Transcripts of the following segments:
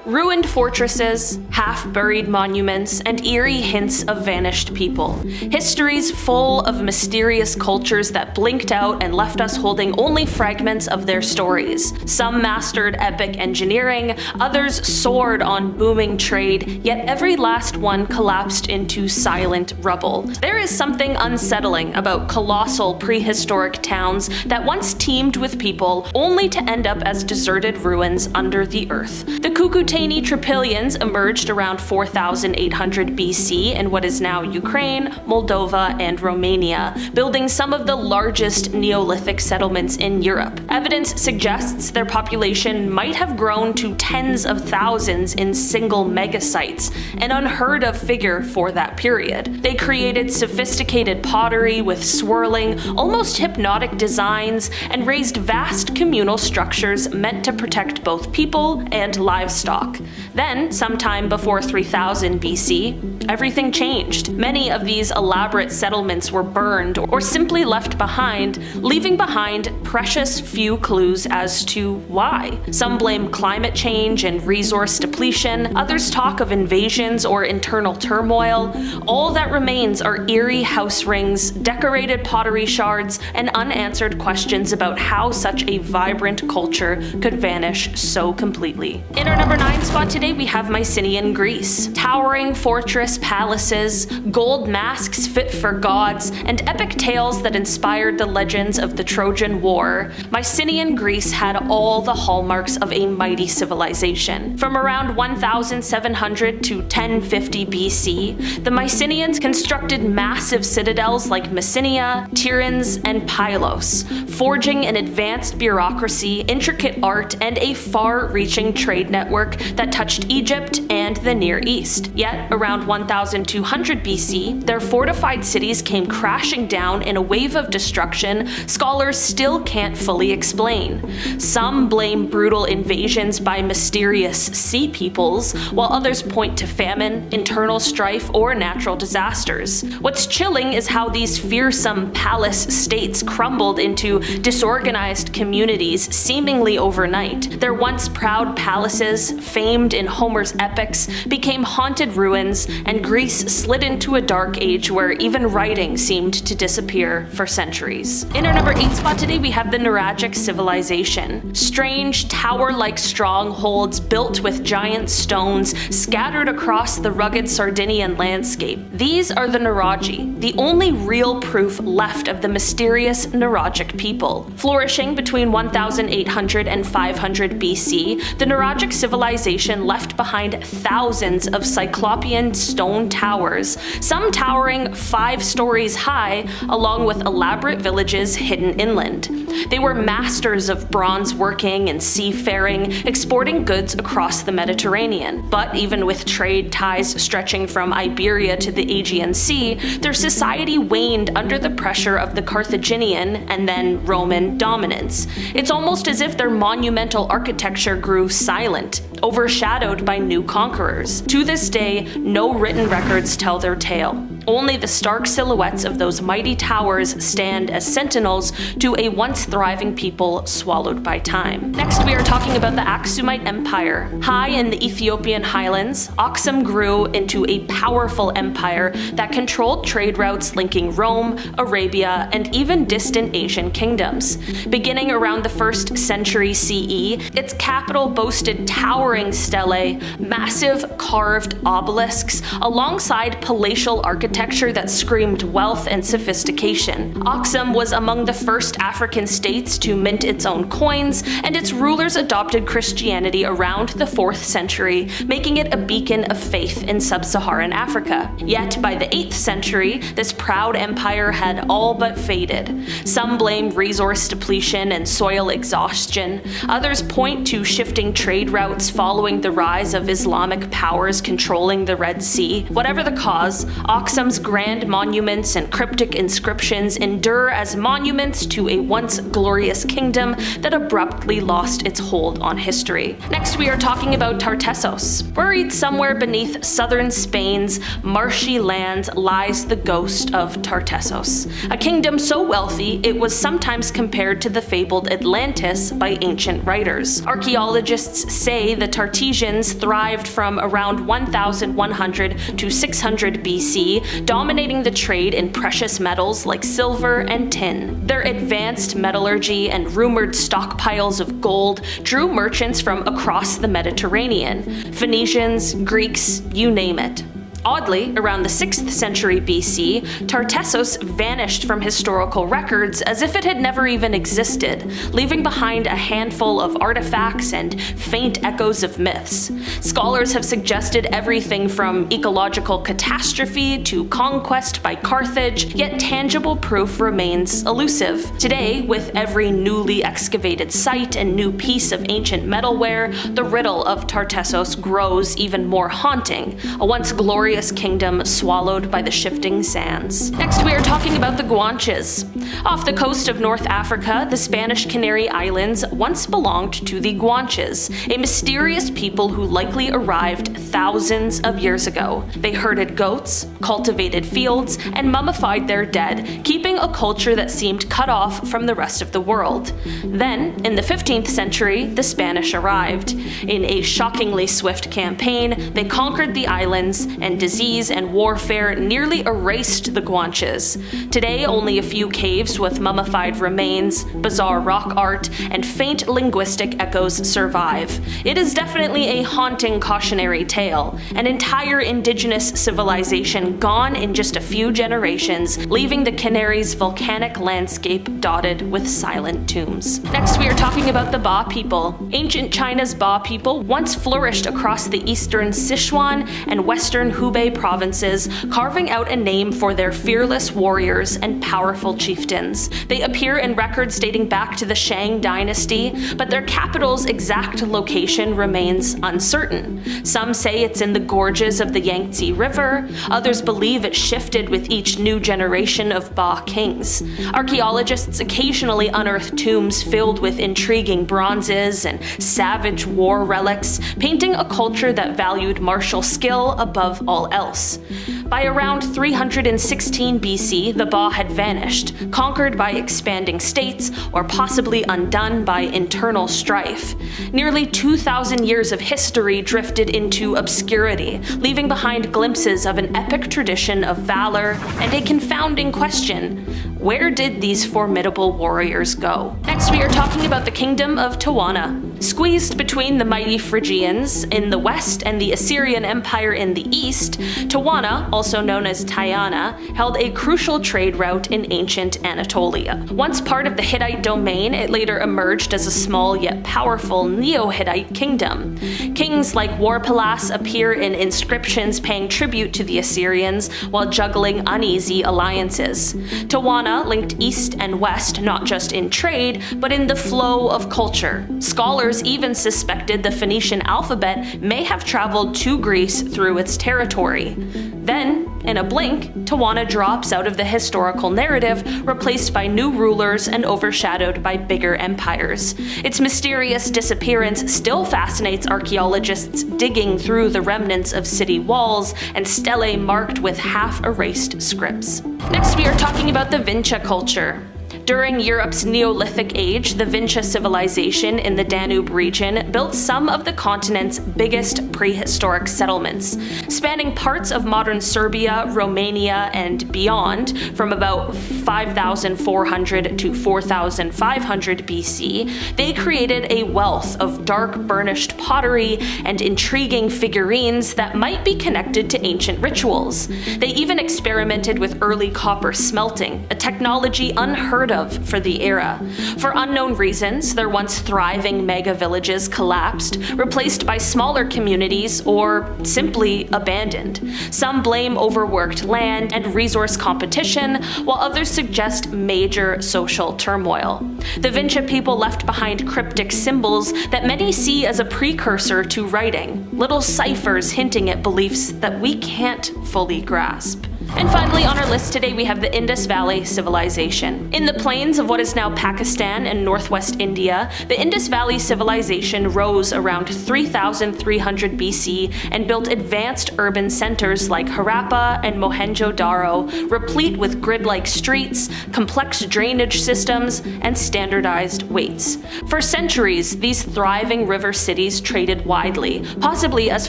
Ruined fortresses, half-buried monuments, and eerie hints of vanished people. History's full of mysterious cultures that blinked out and left us holding only fragments of their stories. Some mastered epic engineering, others soared on booming trade, yet every last one collapsed into silent rubble. There is something unsettling about colossal prehistoric towns that once teemed with people, only to end up as deserted ruins under the earth. The Cucutaini Trypillians emerged around 4800 BC in what is now Ukraine, Moldova, and Romania, building some of the largest Neolithic settlements in Europe. Evidence suggests their population might have grown to tens of thousands in single megasites, an unheard of figure for that period. They created sophisticated pottery with swirling, almost hypnotic designs, and raised vast communal structures meant to protect both people and livestock. Then, sometime before 3000 BC, everything changed. Many of these elaborate settlements were burned or simply left behind, leaving behind precious few clues as to why. Some blame climate change and resource depletion, others talk of invasions or internal turmoil. All that remains are eerie house rings, decorated pottery shards, and unanswered questions about how such a vibrant culture could vanish so completely. In our number 9 spot today, we have Mycenaean Greece. Towering fortress palaces, gold masks fit for gods, and epic tales that inspired the legends of the Trojan War, Mycenaean Greece had all the hallmarks of a mighty civilization. From around 1700 to 1050 BC, the Mycenaeans constructed massive citadels like Messenia, Tiryns, and Pylos, forging an advanced bureaucracy, intricate art, and a far-reaching trade network that touched Egypt and the Near East. Yet, around 1200 BC, their fortified cities came crashing down in a wave of destruction scholars still can't fully explain. Some blame brutal invasions by mysterious sea peoples, while others point to famine, internal strife, or natural disasters. What's chilling is how these fearsome palace states crumbled into disorganized communities seemingly overnight. Their once proud palaces, famed in Homer's epics, became haunted ruins, and Greece slid into a dark age where even writing seemed to disappear for centuries. In our number 8 spot today, we have the Nuragic civilization. Strange, tower-like strongholds built with giant stones scattered across the rugged Sardinian landscape. These are the Nuragic, the only real proof left of the mysterious Nuragic people. Flourishing between 1800 and 500 BC, the Nuragic civilization left behind thousands of cyclopean stone towers, some towering 5 stories high, along with elaborate villages hidden inland. They were masters of bronze working and seafaring, exporting goods across the Mediterranean. But even with trade ties stretching from Iberia to the Aegean Sea, their society waned under the pressure of the Carthaginian and then Roman dominance. It's almost as if their monumental architecture grew silent, overshadowed by new conquerors. To this day, no written records tell their tale. Only the stark silhouettes of those mighty towers stand as sentinels to a once thriving people swallowed by time. Next, we are talking about the Axumite Empire. High in the Ethiopian highlands, Axum grew into a powerful empire that controlled trade routes linking Rome, Arabia, and even distant Asian kingdoms. Beginning around the 1st century CE, its capital boasted towering stelae, massive carved obelisks, alongside palatial architecture that screamed wealth and sophistication. Axum was among the first African states to mint its own coins, and its rulers adopted Christianity around the 4th century, making it a beacon of faith in sub-Saharan Africa. Yet by the 8th century, this proud empire had all but faded. Some blame resource depletion and soil exhaustion. Others point to shifting trade routes following the rise of Islamic powers controlling the Red Sea. Whatever the cause, Axum kingdom's grand monuments and cryptic inscriptions endure as monuments to a once glorious kingdom that abruptly lost its hold on history. Next, we are talking about Tartessos. Buried somewhere beneath southern Spain's marshy lands lies the ghost of Tartessos, a kingdom so wealthy it was sometimes compared to the fabled Atlantis by ancient writers. Archaeologists say the Tartessians thrived from around 1100 to 600 BC, dominating the trade in precious metals like silver and tin. Their advanced metallurgy and rumored stockpiles of gold drew merchants from across the Mediterranean. Phoenicians, Greeks, you name it. Oddly, around the 6th century BC, Tartessos vanished from historical records as if it had never even existed, leaving behind a handful of artifacts and faint echoes of myths. Scholars have suggested everything from ecological catastrophe to conquest by Carthage, yet tangible proof remains elusive. Today, with every newly excavated site and new piece of ancient metalware, the riddle of Tartessos grows even more haunting, a once glorious kingdom swallowed by the shifting sands. Next, we are talking about the Guanches. Off the coast of North Africa, the Spanish Canary Islands once belonged to the Guanches, a mysterious people who likely arrived thousands of years ago. They herded goats, cultivated fields, and mummified their dead, keeping a culture that seemed cut off from the rest of the world. Then, in the 15th century, the Spanish arrived. In a shockingly swift campaign, they conquered the islands, and disease and warfare nearly erased the Guanches. Today, only a few caves with mummified remains, bizarre rock art, and faint linguistic echoes survive. It is definitely a haunting cautionary tale, an entire indigenous civilization gone in just a few generations, leaving the Canaries' volcanic landscape dotted with silent tombs. Next, we are talking about the Ba people. Ancient China's Ba people once flourished across the eastern Sichuan and western Hubei provinces, carving out a name for their fearless warriors and powerful chieftains. They appear in records dating back to the Shang dynasty, but their capital's exact location remains uncertain. Some say it's in the gorges of the Yangtze River, others believe it shifted with each new generation of Ba kings. Archaeologists occasionally unearth tombs filled with intriguing bronzes and savage war relics, painting a culture that valued martial skill above all else. By around 316 BC, the Ba had vanished, conquered by expanding states, or possibly undone by internal strife. Nearly 2,000 years of history drifted into obscurity, leaving behind glimpses of an epic tradition of valor and a confounding question: where did these formidable warriors go? Next, we are talking about the kingdom of Tyana. Squeezed between the mighty Phrygians in the west and the Assyrian Empire in the east, Tyana, also known as Tyana, held a crucial trade route in ancient Anatolia. Once part of the Hittite domain, it later emerged as a small yet powerful Neo-Hittite kingdom. Kings like Warpalas appear in inscriptions paying tribute to the Assyrians while juggling uneasy alliances. Tyana linked east and west not just in trade, but in the flow of culture. Scholars even suspected the Phoenician alphabet may have traveled to Greece through its territory. Then, in a blink, Tyana drops out of the historical narrative, replaced by new rulers and overshadowed by bigger empires. Its mysterious disappearance still fascinates archaeologists digging through the remnants of city walls and stelae marked with half-erased scripts. Next, we are talking about the Vinca culture. During Europe's Neolithic age, the Vinca civilization in the Danube region built some of the continent's biggest prehistoric settlements. Spanning parts of modern Serbia, Romania, and beyond, from about 5,400 to 4,500 BC, they created a wealth of dark burnished pottery and intriguing figurines that might be connected to ancient rituals. They even experimented with early copper smelting, a technology unheard of for the era. For unknown reasons, their once thriving mega villages collapsed, replaced by smaller communities, or simply abandoned. Some blame overworked land and resource competition, while others suggest major social turmoil. The Vinca people left behind cryptic symbols that many see as a precursor to writing, little ciphers hinting at beliefs that we can't fully grasp. And finally on our list today we have the Indus Valley civilization. In the plains of what is now Pakistan and northwest India, the Indus Valley civilization rose around 3300 BC and built advanced urban centers like Harappa and Mohenjo-Daro, replete with grid-like streets, complex drainage systems, and standardized weights. For centuries, these thriving river cities traded widely, possibly as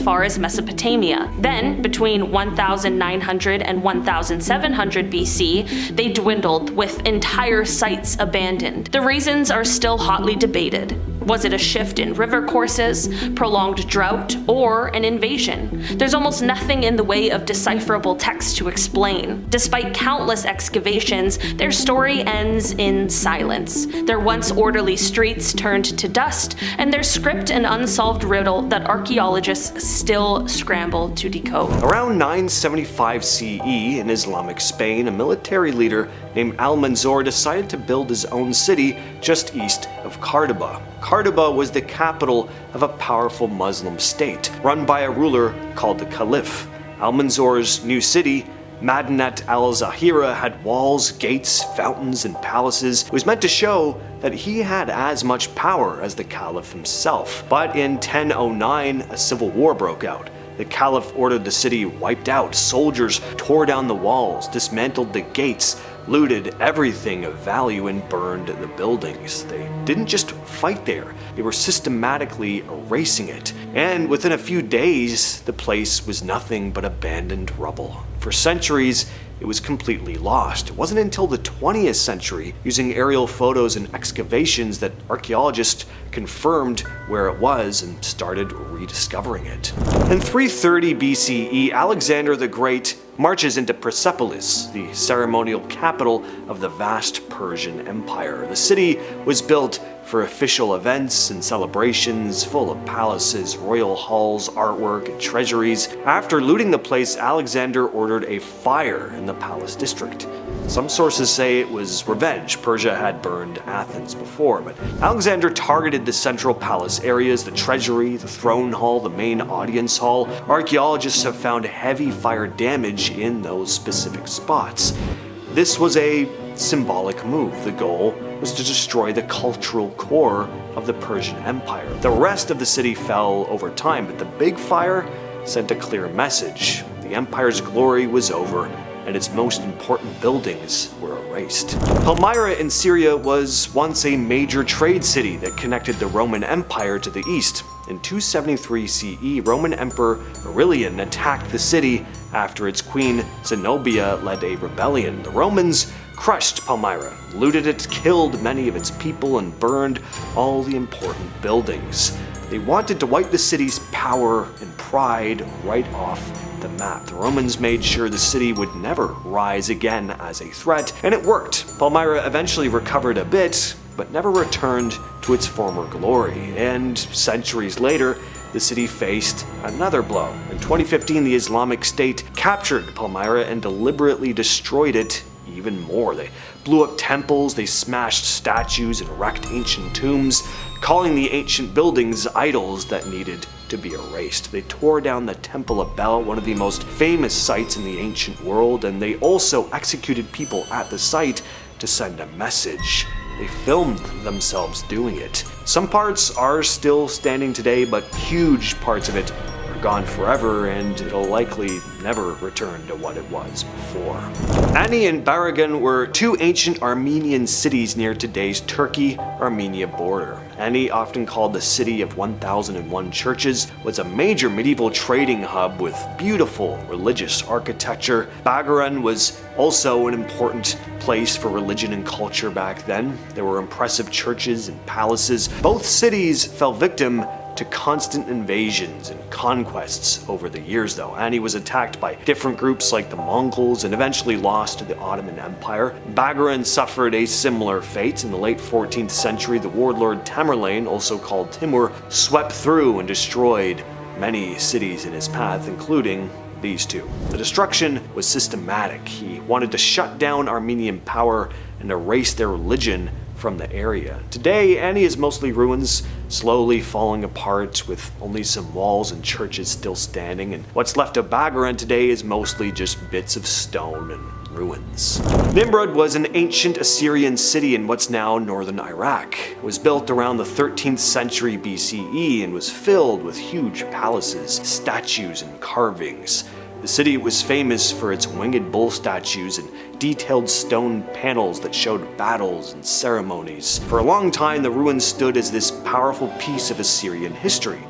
far as Mesopotamia. Then, between 1900 and 1700 BC, they dwindled, with entire sites abandoned. The reasons are still hotly debated. Was it a shift in river courses, prolonged drought, or an invasion? There's almost nothing in the way of decipherable text to explain. Despite countless excavations, their story ends in silence. Their once orderly streets turned to dust, and their script an unsolved riddle that archaeologists still scramble to decode. Around 975 CE in Islamic Spain, a military leader named Al-Manzur decided to build his own city just east of Cordoba. Cordoba was the capital of a powerful Muslim state, run by a ruler called the Caliph. Al-Manzur's new city, Madinat al-Zahira, had walls, gates, fountains, and palaces. It was meant to show that he had as much power as the Caliph himself. But in 1009, a civil war broke out. The Caliph ordered the city wiped out. Soldiers tore down the walls, dismantled the gates, looted everything of value, and burned the buildings. They didn't just fight there, they were systematically erasing it. And within a few days, the place was nothing but abandoned rubble. For centuries, it was completely lost. It wasn't until the 20th century, using aerial photos and excavations, that archaeologists confirmed where it was and started rediscovering it. In 330 BCE, Alexander the Great marches into Persepolis, the ceremonial capital of the vast Persian Empire. The city was built for official events and celebrations, full of palaces, royal halls, artwork, and treasuries. After looting the place, Alexander ordered a fire in the palace district. Some sources say it was revenge. Persia had burned Athens before, but Alexander targeted the central palace areas, the treasury, the throne hall, the main audience hall. Archaeologists have found heavy fire damage in those specific spots. This was a symbolic move. The goal was to destroy the cultural core of the Persian Empire. The rest of the city fell over time, but the big fire sent a clear message. The empire's glory was over, and its most important buildings were erased. Palmyra in Syria was once a major trade city that connected the Roman Empire to the east. In 273 CE, Roman Emperor Aurelian attacked the city after its queen Zenobia led a rebellion. The Romans crushed Palmyra, looted it, killed many of its people, and burned all the important buildings. They wanted to wipe the city's power and pride right off the map. The Romans made sure the city would never rise again as a threat, and it worked. Palmyra eventually recovered a bit, but never returned to its former glory. And centuries later, the city faced another blow. In 2015, the Islamic State captured Palmyra and deliberately destroyed it even more. They blew up temples, they smashed statues and wrecked ancient tombs, calling the ancient buildings idols that needed to be erased. They tore down the Temple of Bel, one of the most famous sites in the ancient world, and they also executed people at the site to send a message. They filmed themselves doing it. Some parts are still standing today, but huge parts of it are gone forever, and it'll likely never return to what it was before. Ani and Baragan were two ancient Armenian cities near today's Turkey-Armenia border. Ani, often called the City of 1001 Churches, was a major medieval trading hub with beautiful religious architecture. Bagaran was also an important place for religion and culture back then. There were impressive churches and palaces. Both cities fell victim to constant invasions and conquests over the years, though. Ani was attacked by different groups like the Mongols and eventually lost to the Ottoman Empire. Bagaran suffered a similar fate. In the late 14th century, the warlord Tamerlane, also called Timur, swept through and destroyed many cities in his path, including these two. The destruction was systematic. He wanted to shut down Armenian power and erase their religion from the area. Today, Ani is mostly ruins, slowly falling apart with only some walls and churches still standing, and what's left of Baghran today is mostly just bits of stone and ruins. Nimrod was an ancient Assyrian city in what's now northern Iraq. It was built around the 13th century BCE and was filled with huge palaces, statues, and carvings. The city was famous for its winged bull statues and detailed stone panels that showed battles and ceremonies. For a long time, the ruins stood as this powerful piece of Assyrian history.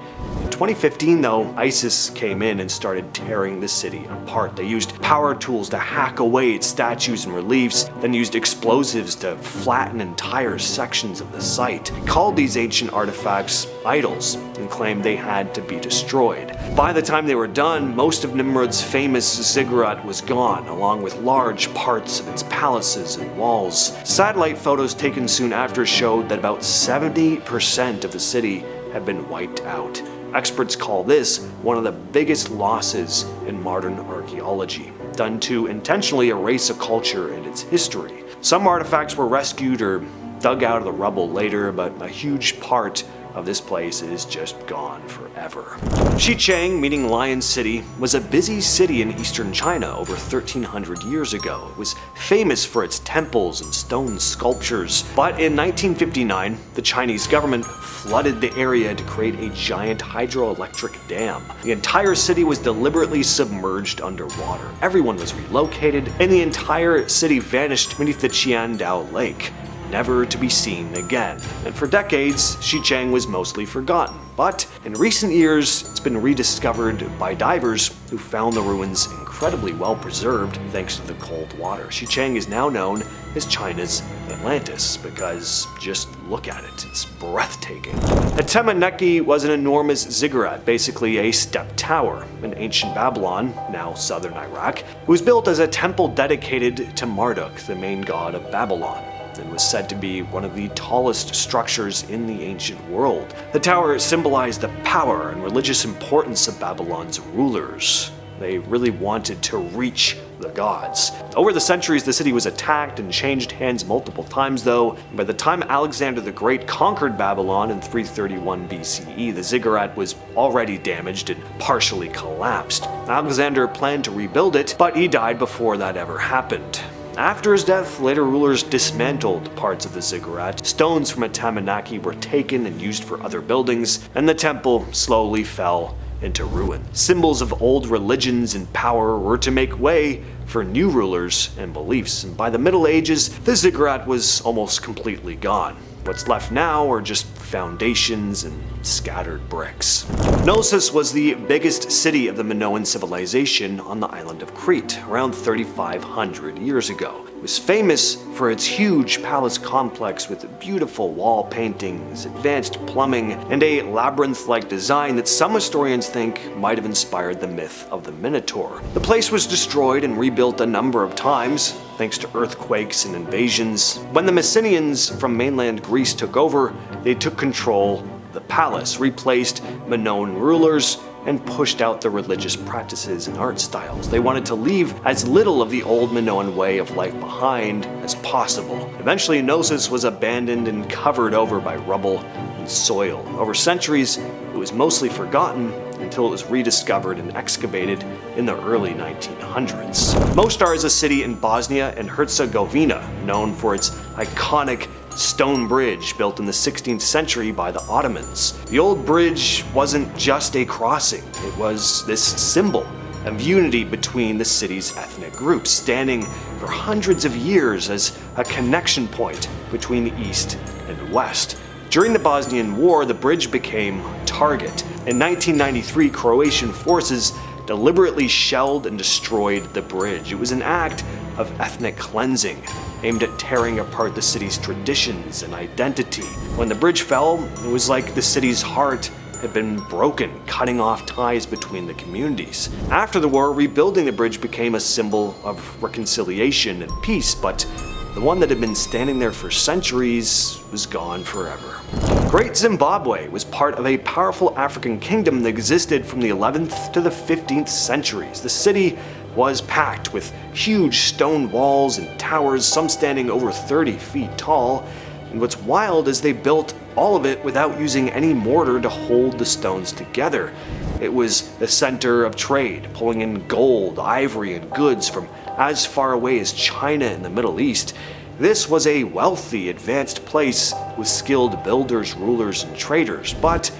In 2015, though, ISIS came in and started tearing the city apart. They used power tools to hack away its statues and reliefs, then used explosives to flatten entire sections of the site. They called these ancient artifacts idols and claimed they had to be destroyed. By the time they were done, most of Nimrod's famous ziggurat was gone, along with large parts of its palaces and walls. Satellite photos taken soon after showed that about 70% of the city had been wiped out. Experts call this one of the biggest losses in modern archaeology, done to intentionally erase a culture and its history. Some artifacts were rescued or dug out of the rubble later, but a huge part of this place is just gone forever. Shi Cheng, meaning Lion City, was a busy city in eastern China over 1300 years ago. It was famous for its temples and stone sculptures, but in 1959, the Chinese government flooded the area to create a giant hydroelectric dam. The entire city was deliberately submerged underwater. Everyone was relocated, and the entire city vanished beneath the Qiandao Lake, never to be seen again. And for decades, Shi Cheng was mostly forgotten. But in recent years, it's been rediscovered by divers who found the ruins incredibly well preserved thanks to the cold water. Shi Cheng is now known as China's Atlantis because just look at it, it's breathtaking. Temeneki was an enormous ziggurat, basically a step tower. In ancient Babylon, now southern Iraq, it was built as a temple dedicated to Marduk, the main god of Babylon. It was said to be one of the tallest structures in the ancient world. The tower symbolized the power and religious importance of Babylon's rulers. They really wanted to reach the gods. Over the centuries, the city was attacked and changed hands multiple times, though. By the time Alexander the Great conquered Babylon in 331 BCE, the ziggurat was already damaged and partially collapsed. Alexander planned to rebuild it, but he died before that ever happened. After his death, later rulers dismantled parts of the ziggurat. Stones from Temeneki were taken and used for other buildings, and the temple slowly fell into ruin. Symbols of old religions and power were to make way for new rulers and beliefs, and by the Middle Ages, the ziggurat was almost completely gone. What's left now are just foundations and scattered bricks. Knossos was the biggest city of the Minoan civilization on the island of Crete, around 3,500 years ago. It was famous for its huge palace complex with beautiful wall paintings, advanced plumbing, and a labyrinth-like design that some historians think might have inspired the myth of the Minotaur. The place was destroyed and rebuilt a number of times, thanks to earthquakes and invasions. When the Mycenaeans from mainland Greece took over, they took control of the palace, replaced Minoan rulers, and pushed out the religious practices and art styles. They wanted to leave as little of the old Minoan way of life behind as possible. Eventually, Knossos was abandoned and covered over by rubble and soil. Over centuries, it was mostly forgotten until it was rediscovered and excavated in the early 1900s. Mostar is a city in Bosnia and Herzegovina, known for its iconic stone bridge built in the 16th century by the Ottomans. The old bridge wasn't just a crossing, it was this symbol of unity between the city's ethnic groups, standing for hundreds of years as a connection point between the East and West. During the Bosnian War, the bridge became a target. In 1993, Croatian forces deliberately shelled and destroyed the bridge. It was an act of ethnic cleansing, aimed at tearing apart the city's traditions and identity. When the bridge fell, it was like the city's heart had been broken, cutting off ties between the communities. After the war, rebuilding the bridge became a symbol of reconciliation and peace, but the one that had been standing there for centuries was gone forever. Great Zimbabwe was part of a powerful African kingdom that existed from the 11th to the 15th centuries. The city was packed with huge stone walls and towers, some standing over 30 feet tall. And what's wild is they built all of it without using any mortar to hold the stones together. It was the center of trade, pulling in gold, ivory, and goods from as far away as China in the Middle East. This was a wealthy, advanced place with skilled builders, rulers, and traders. But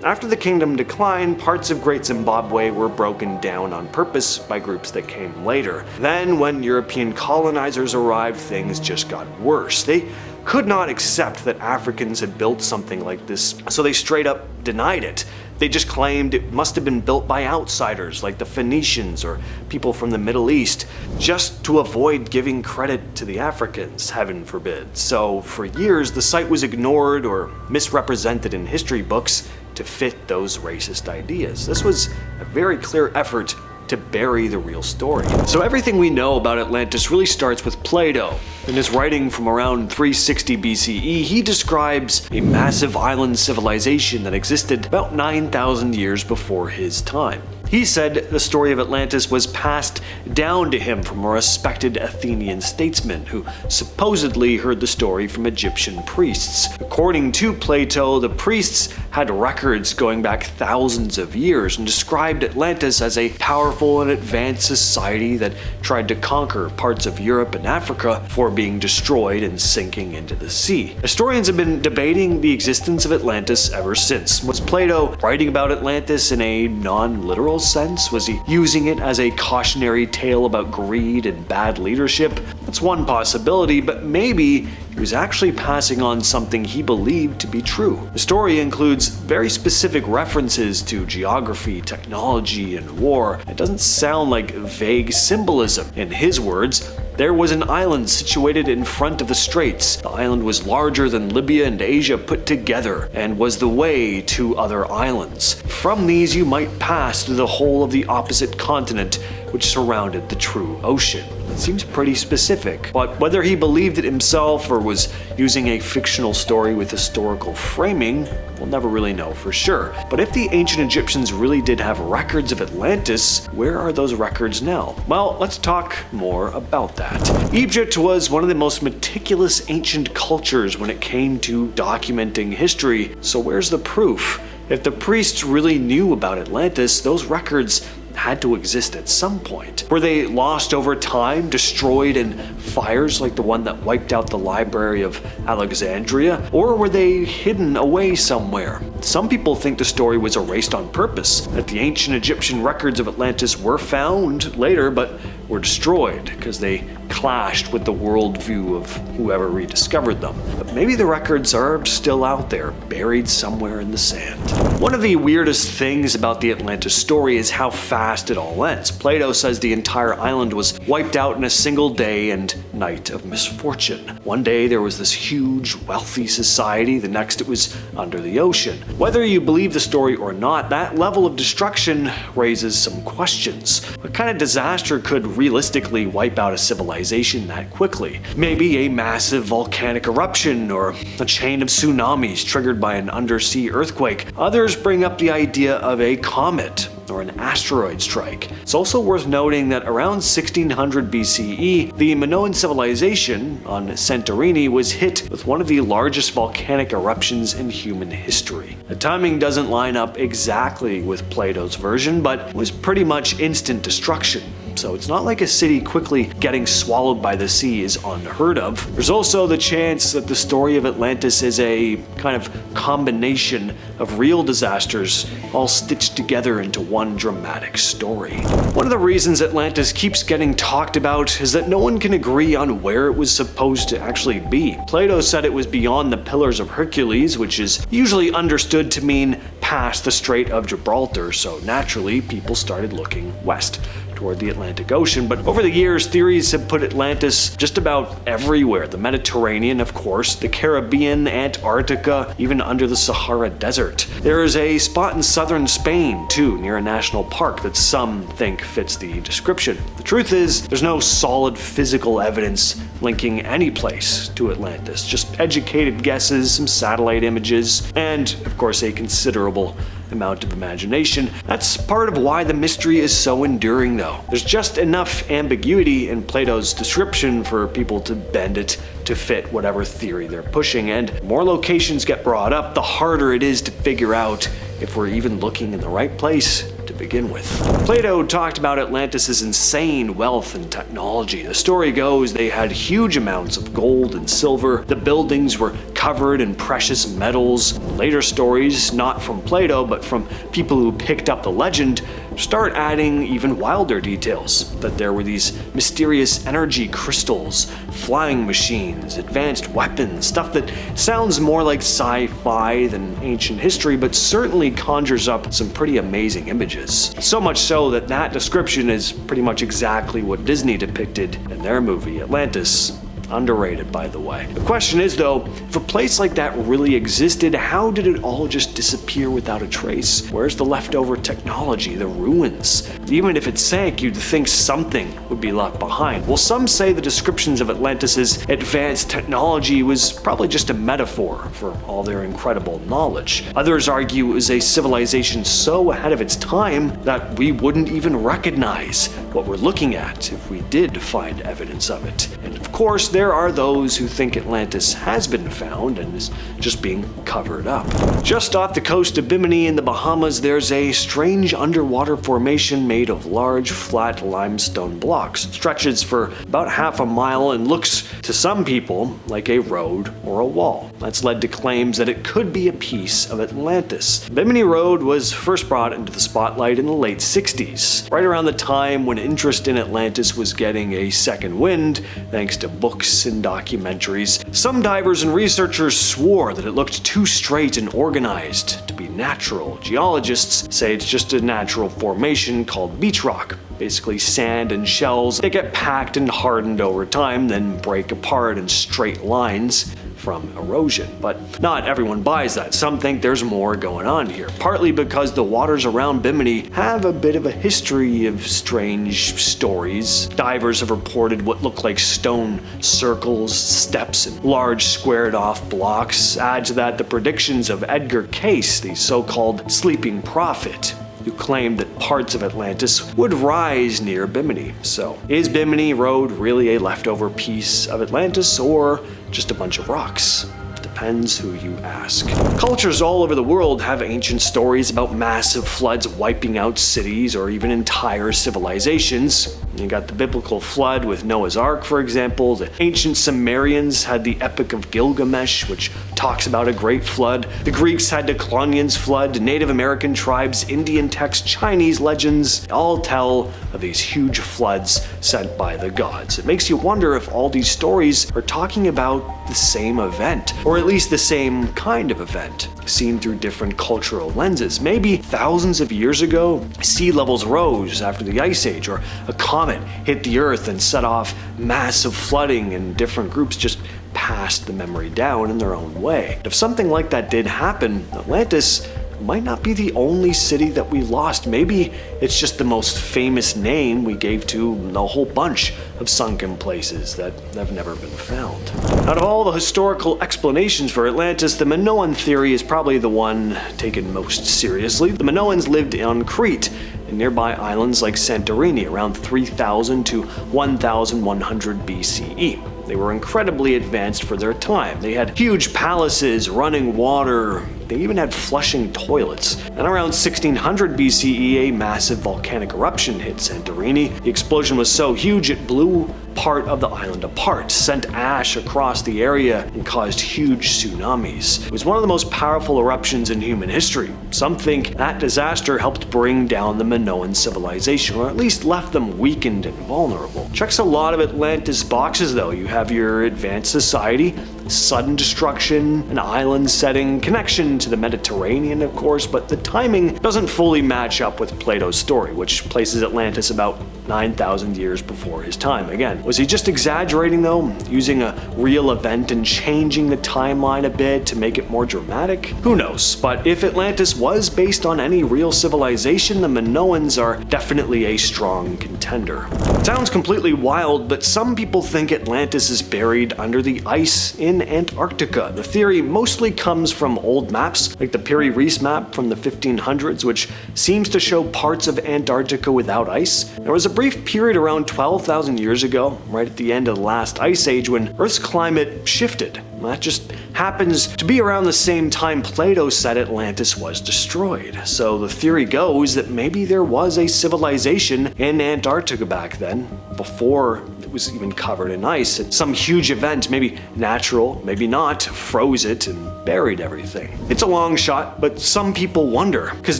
after the kingdom declined, parts of Great Zimbabwe were broken down on purpose by groups that came later. Then, when European colonizers arrived, things just got worse. They could not accept that Africans had built something like this, so they straight up denied it. They just claimed it must have been built by outsiders like the Phoenicians or people from the Middle East, just to avoid giving credit to the Africans, heaven forbid. So for years, the site was ignored or misrepresented in history books to fit those racist ideas. This was a very clear effort to bury the real story. So everything we know about Atlantis really starts with Plato. In his writing from around 360 BCE, he describes a massive island civilization that existed about 9,000 years before his time. He said the story of Atlantis was passed down to him from a respected Athenian statesman who supposedly heard the story from Egyptian priests. According to Plato, the priests had records going back thousands of years and described Atlantis as a powerful and advanced society that tried to conquer parts of Europe and Africa before being destroyed and sinking into the sea. Historians have been debating the existence of Atlantis ever since. Was Plato writing about Atlantis in a non-literal sense? Was he using it as a cautionary tale about greed and bad leadership? That's one possibility, but maybe he was actually passing on something he believed to be true. The story includes very specific references to geography, technology, and war. It doesn't sound like vague symbolism. In his words, there was an island situated in front of the straits. The island was larger than Libya and Asia put together and was the way to other islands. From these you might pass to the whole of the opposite continent which surrounded the true ocean. It seems pretty specific, but whether he believed it himself or was using a fictional story with historical framing, we'll never really know for sure. But if the ancient Egyptians really did have records of Atlantis, where are those records now? Well, let's talk more about that. Egypt was one of the most meticulous ancient cultures when it came to documenting history, so where's the proof? If the priests really knew about Atlantis, those records had to exist at some point. Were they lost over time, destroyed in fires like the one that wiped out the Library of Alexandria? Or were they hidden away somewhere? Some people think the story was erased on purpose, that the ancient Egyptian records of Atlantis were found later but were destroyed because they clashed with the worldview of whoever rediscovered them. But maybe the records are still out there, buried somewhere in the sand. One of the weirdest things about the Atlantis story is how fast it all ends. Plato says the entire island was wiped out in a single day and night of misfortune. One day there was this huge, wealthy society, the next it was under the ocean. Whether you believe the story or not, that level of destruction raises some questions. What kind of disaster could realistically wipe out a civilization that quickly? Maybe a massive volcanic eruption or a chain of tsunamis triggered by an undersea earthquake. Others bring up the idea of a comet or an asteroid strike. It's also worth noting that around 1600 BCE, the Minoan civilization on Santorini was hit with one of the largest volcanic eruptions in human history. The timing doesn't line up exactly with Plato's version, but was pretty much instant destruction. So it's not like a city quickly getting swallowed by the sea is unheard of. There's also the chance that the story of Atlantis is a kind of combination of real disasters all stitched together into one dramatic story. One of the reasons Atlantis keeps getting talked about is that no one can agree on where it was supposed to actually be. Plato said it was beyond the Pillars of Hercules, which is usually understood to mean past the Strait of Gibraltar, so naturally people started looking west toward the Atlantic Ocean. But over the years, theories have put Atlantis just about everywhere. The Mediterranean, of course, the Caribbean, Antarctica, even under the Sahara Desert. There is a spot in southern Spain, too, near a national park that some think fits the description. The truth is, there's no solid physical evidence linking any place to Atlantis. Just educated guesses, some satellite images, and, of course, a considerable amount of imagination. That's part of why the mystery is so enduring though. There's just enough ambiguity in Plato's description for people to bend it to fit whatever theory they're pushing, and the more locations get brought up, the harder it is to figure out if we're even looking in the right place to begin with. Plato talked about Atlantis' insane wealth and technology. The story goes they had huge amounts of gold and silver. The buildings were covered in precious metals. Later stories, not from Plato, but from people who picked up the legend, start adding even wilder details. That there were these mysterious energy crystals, flying machines, advanced weapons, stuff that sounds more like sci-fi than ancient history, but certainly conjures up some pretty amazing images. So much so that that description is pretty much exactly what Disney depicted in their movie Atlantis. Underrated, by the way. The question is though, if a place like that really existed, how did it all just disappear without a trace? Where's the leftover technology, the ruins? Even if it sank, you'd think something would be left behind. Well, some say the descriptions of Atlantis' advanced technology was probably just a metaphor for all their incredible knowledge. Others argue it was a civilization so ahead of its time that we wouldn't even recognize what we're looking at if we did find evidence of it. And of course, there are those who think Atlantis has been found and is just being covered up. Just off the coast of Bimini in the Bahamas, there's a strange underwater formation made of large, flat limestone blocks. It stretches for about half a mile and looks to some people like a road or a wall. That's led to claims that it could be a piece of Atlantis. Bimini Road was first brought into the spotlight in the late 60s, right around the time when interest in Atlantis was getting a second wind thanks to books and documentaries. Some divers and researchers swore that it looked too straight and organized to be natural. Geologists say it's just a natural formation called beach rock. Basically sand and shells that get packed and hardened over time, then break apart in straight lines from erosion. But not everyone buys that. Some think there's more going on here, partly because the waters around Bimini have a bit of a history of strange stories. Divers have reported what look like stone circles, steps, and large squared off blocks. Add to that the predictions of Edgar Cayce, the so-called sleeping prophet, who claimed that parts of Atlantis would rise near Bimini. So, is Bimini Road really a leftover piece of Atlantis or just a bunch of rocks? Depends who you ask. Cultures all over the world have ancient stories about massive floods wiping out cities or even entire civilizations. You got the biblical flood with Noah's Ark, for example. The ancient Sumerians had the Epic of Gilgamesh, which talks about a great flood. The Greeks had Declonian's flood. Native American tribes, Indian texts, Chinese legends all tell of these huge floods sent by the gods. It makes you wonder if all these stories are talking about the same event, or at least the same kind of event, seen through different cultural lenses. Maybe thousands of years ago, sea levels rose after the Ice Age, or a comet hit the Earth and set off massive flooding, and different groups just passed the memory down in their own way. If something like that did happen, Atlantis might not be the only city that we lost. Maybe it's just the most famous name we gave to a whole bunch of sunken places that have never been found. Out of all the historical explanations for Atlantis, the Minoan theory is probably the one taken most seriously. The Minoans lived on Crete and nearby islands like Santorini around 3000 to 1100 BCE. They were incredibly advanced for their time. They had huge palaces, running water. They even had flushing toilets. And around 1600 BCE, a massive volcanic eruption hit Santorini. The explosion was so huge it blew part of the island apart, sent ash across the area, and caused huge tsunamis. It was one of the most powerful eruptions in human history. Some think that disaster helped bring down the Minoan civilization, or at least left them weakened and vulnerable. Checks a lot of Atlantis boxes though. You have your advanced society, sudden destruction, an island setting, connection to the Mediterranean of course, but the timing doesn't fully match up with Plato's story, which places Atlantis about 9,000 years before his time. Again, was he just exaggerating though, using a real event and changing the timeline a bit to make it more dramatic? Who knows, but if Atlantis was based on any real civilization, the Minoans are definitely a strong contender. It sounds completely wild, but some people think Atlantis is buried under the ice in Antarctica. The theory mostly comes from old maps, like the Piri-Reis map from the 1500s, which seems to show parts of Antarctica without ice. There was a brief period around 12,000 years ago, right at the end of the last ice age, when Earth's climate shifted. That just happens to be around the same time Plato said Atlantis was destroyed. So the theory goes that maybe there was a civilization in Antarctica back then, before it was even covered in ice, and some huge event, maybe natural, maybe not, froze it and buried everything. It's a long shot, but some people wonder, because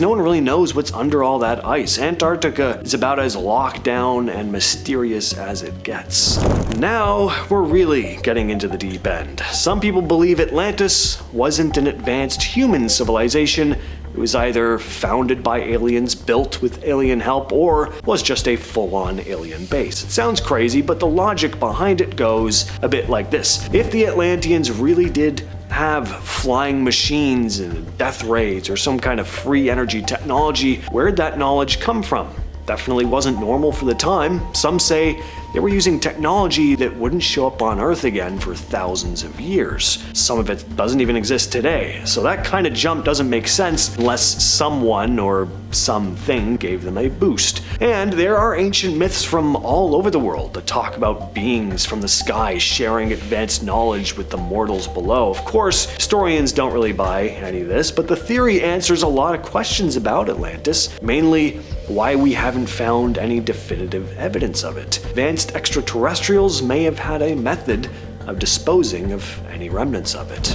no one really knows what's under all that ice. Antarctica is about as locked down and mysterious as it gets. Now we're really getting into the deep end. Some people believe Atlantis wasn't an advanced human civilization. It was either founded by aliens, built with alien help, or was just a full-on alien base. It sounds crazy, but the logic behind it goes a bit like this. If the Atlanteans really did have flying machines and death rays or some kind of free energy technology, where'd that knowledge come from? Definitely wasn't normal for the time. Some say they were using technology that wouldn't show up on Earth again for thousands of years. Some of it doesn't even exist today. So that kind of jump doesn't make sense unless someone or something gave them a boost. And there are ancient myths from all over the world that talk about beings from the sky sharing advanced knowledge with the mortals below. Of course, historians don't really buy any of this, but the theory answers a lot of questions about Atlantis, mainly why we haven't found any definitive evidence of it. Advanced extraterrestrials may have had a method of disposing of any remnants of it.